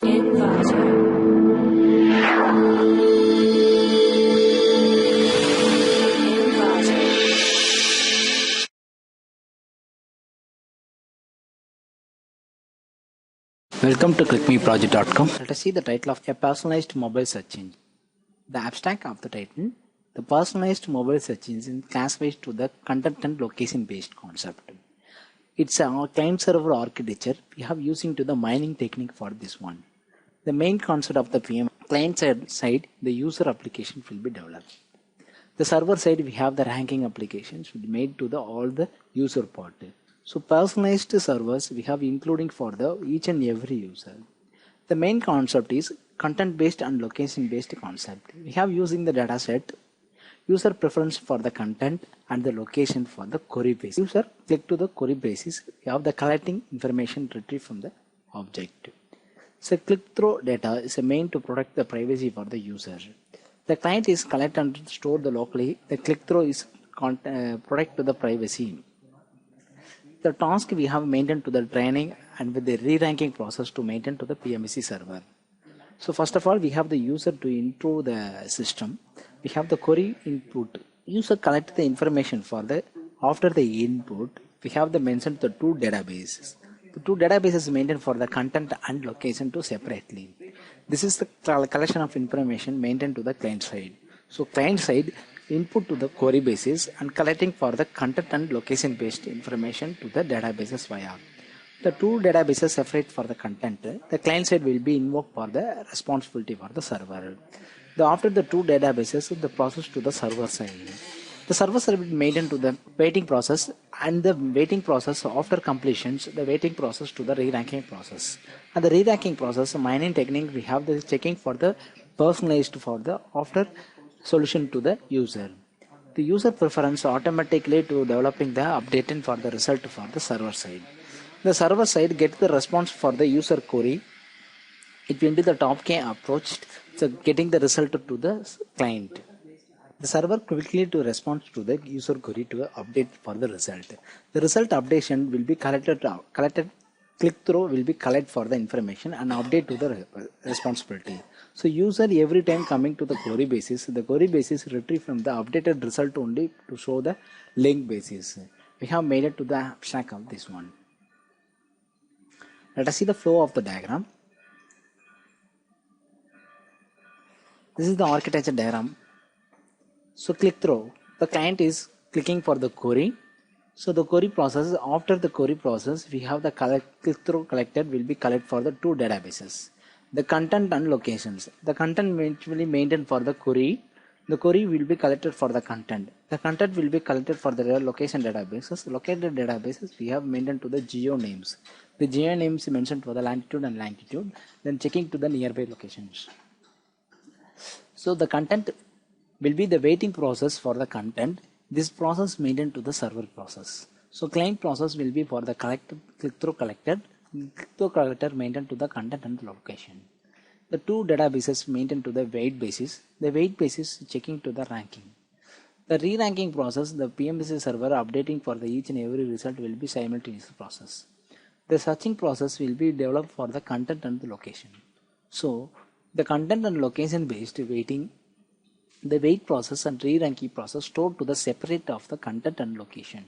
Inverter. Welcome to clickmeproject.com. Let us see the title of a personalized mobile search engine. The abstract of the title, the personalized mobile search engine classifies to the content and location based concept. It's a client server architecture we have using to the mining technique for this one. The main concept of the PM client side, the user application will be developed. The server side, we have the ranking applications will be made to the all the user part. So personalized servers we have including for the each and every user. The main concept is content based and location based concept. We have using the data set, user preference for the content and the location for the query basis. User click to the query basis, we have the collecting information retrieved from the object. So click-through data is a main to protect the privacy for the user. The client is collect and store the locally. The click-through is protect to the privacy. The task we have maintained to the training and with the re-ranking process to maintain to the PMSC server. So first of all, we have the user to intro the system. We have the query input. User collect the information for the after the input. We have the mentioned the two databases. The two databases maintained for the content and location to separately. This is the collection of information maintained to the client side. So client side input to the query basis and collecting for the content and location based information to the databases via. The two databases separate for the content. The client side will be invoked for the responsibility for the server. After the two databases, the process to the server side. The server side will be maintained to the waiting process and the waiting process after completions, the waiting process to the re-ranking process. And the re-ranking process, mining technique, we have the checking for the personalized for the after solution to the user. The user preference automatically to developing the updating for the result for the server side. The server side gets the response for the user query. It will be the top key approached, so getting the result to the client. The server quickly to respond to the user query to update for the result. The result updation will be collected click-through will be collect for the information and update to the responsibility. So user every time coming to the query basis retrieve from the updated result only to show the link basis. We have made it to the abstract of this one. Let us see the flow of the diagram. This is the architecture diagram. So click through, the client is clicking for the query. So the query process, after the query process, we have the click through collected will be collect for the two databases. The content and locations. The content will be maintained for the query. The query will be collected for the content. The content will be collected for the location databases. Located databases we have maintained to the geo names. The geo names mentioned for the latitude and longitude. Then checking to the nearby locations. So the content will be the waiting process for the content. This process maintained to the server process. So client process will be for the click-through collected, click-through collector maintained to the content and the location. The two databases maintained to the wait basis. The wait basis checking to the ranking. The re-ranking process, the PMSC server updating for the each and every result will be simultaneous process. The searching process will be developed for the content and the location. So the content and location based waiting, the wait process and re-ranking process stored to the separate of the content and location.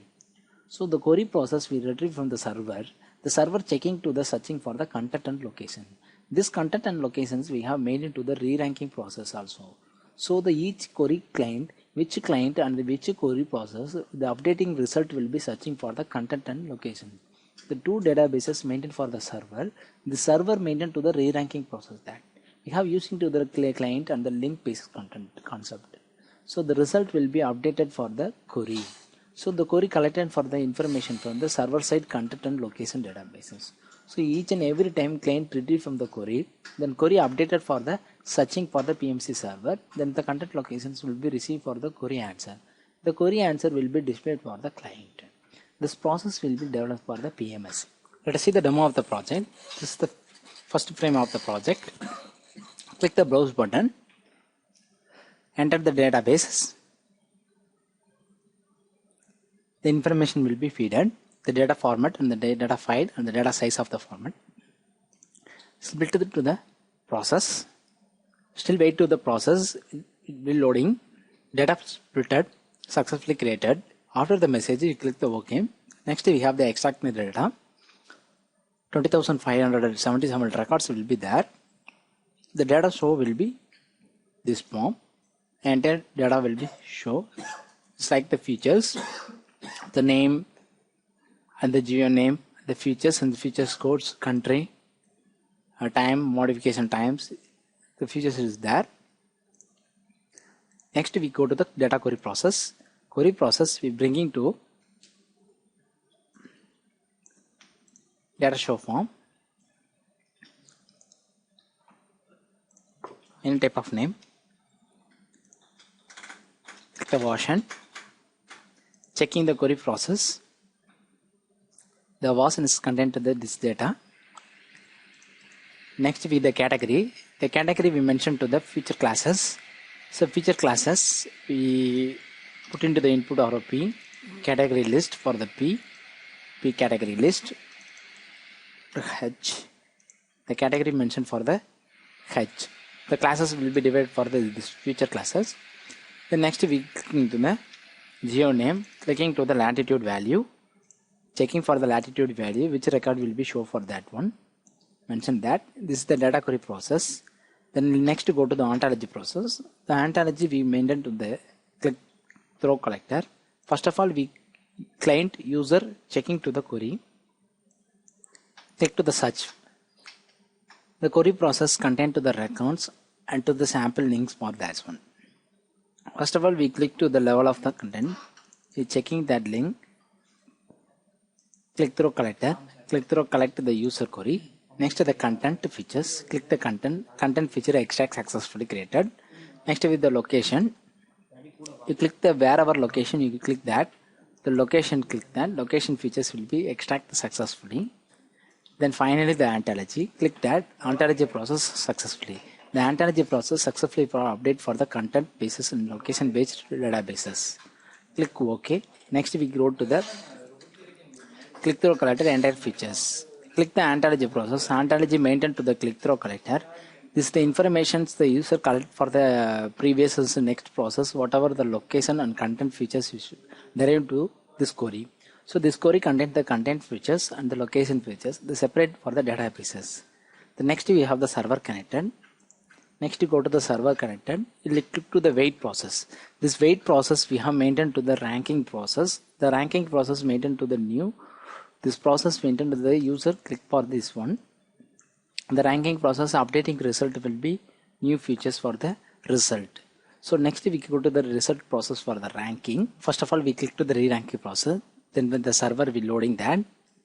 So the query process we retrieve from the server checking to the searching for the content and location. This content and locations we have made into the re-ranking process also. So the each query client, which client and which query process, the updating result will be searching for the content and location. The two databases maintained for the server maintained to the re-ranking process that we have using to the client and the link based content concept. So the result will be updated for the query. So the query collected for the information from the server side content and location databases. So each and every time client retrieve from the query, then query updated for the searching for the PMC server, then the content locations will be received for the query answer. The query answer will be displayed for the client. This process will be developed for the PMSC. Let us see the demo of the project. This is the first frame of the project. Click the browse button, enter the database. The information will be fed, the data format and the data file and the data size of the format. split it to the process. Still wait to the process, it will loading. Data splitted, successfully created. After the message, you click the OK. Next we have the extract the data. 20,577 records will be there. The data show will be this form. Entire data will be show. It's like the features, the name and the geo name, the features and the features codes, country, time, modification times. The features is there. Next we go to the data query process. Query process we bringing to data show form. Any type of name. Click the version. Checking the query process. The version is contained to this data. Next with the category. The category we mentioned to the feature classes. So feature classes we put into the input or P category list for the P category list. H, the category mentioned for the H. The classes will be divided for this feature classes. Then next we clicking to the geo name, clicking to the latitude value, checking for the latitude value, which record will be shown for that one. Mention that this is the data query process. Then next go to the ontology process. The ontology we maintain to the click throw collector. First of all, we client user checking to the query. Click to the search. The query process contain to the records and to the sample links for that one. First of all, we click to the level of the content. We checking that link. Click through collector. Click through collect the user query. Next the content features. Click the content feature extract successfully created. Next with the location. You click the wherever location you click that. The location click that. Location features will be extract successfully. Then finally the ontology. Click that ontology process successfully. The ontology process successfully for update for the content basis and location based databases. Click OK. Next we go to the click through collector entire features. Click the ontology process. Ontology maintained to the click through collector. This is the information the user collect for the previous and next process, whatever the location and content features you should derive to this query. So this query contains the content features and the location features. They separate for the databases. The next we have the server connected. Next you go to the server connected. You click to the wait process. This wait process we have maintained to the ranking process. The ranking process maintained to the new. This process maintained to the user. Click for this one. The ranking process updating result will be new features for the result. So next we go to the result process for the ranking. First of all, we click to the re-ranking process. Then when the server will loading that,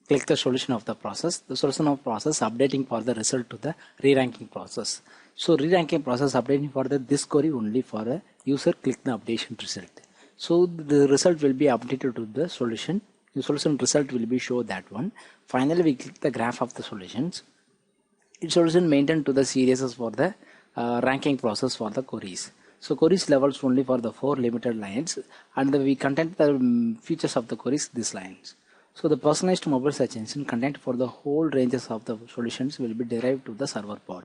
click the solution of the process. The solution of process updating for the result to the re-ranking process. So re-ranking process updating for the this query only for the user. Click the updation result. So the result will be updated to the solution. The solution result will be show that one. Finally, we click the graph of the solutions. Its solution maintained to the series for the ranking process for the queries. So queries levels only for the 4 limited lines, and we content the features of the queries these lines. So the personalized mobile search engine content for the whole ranges of the solutions will be derived to the server pod.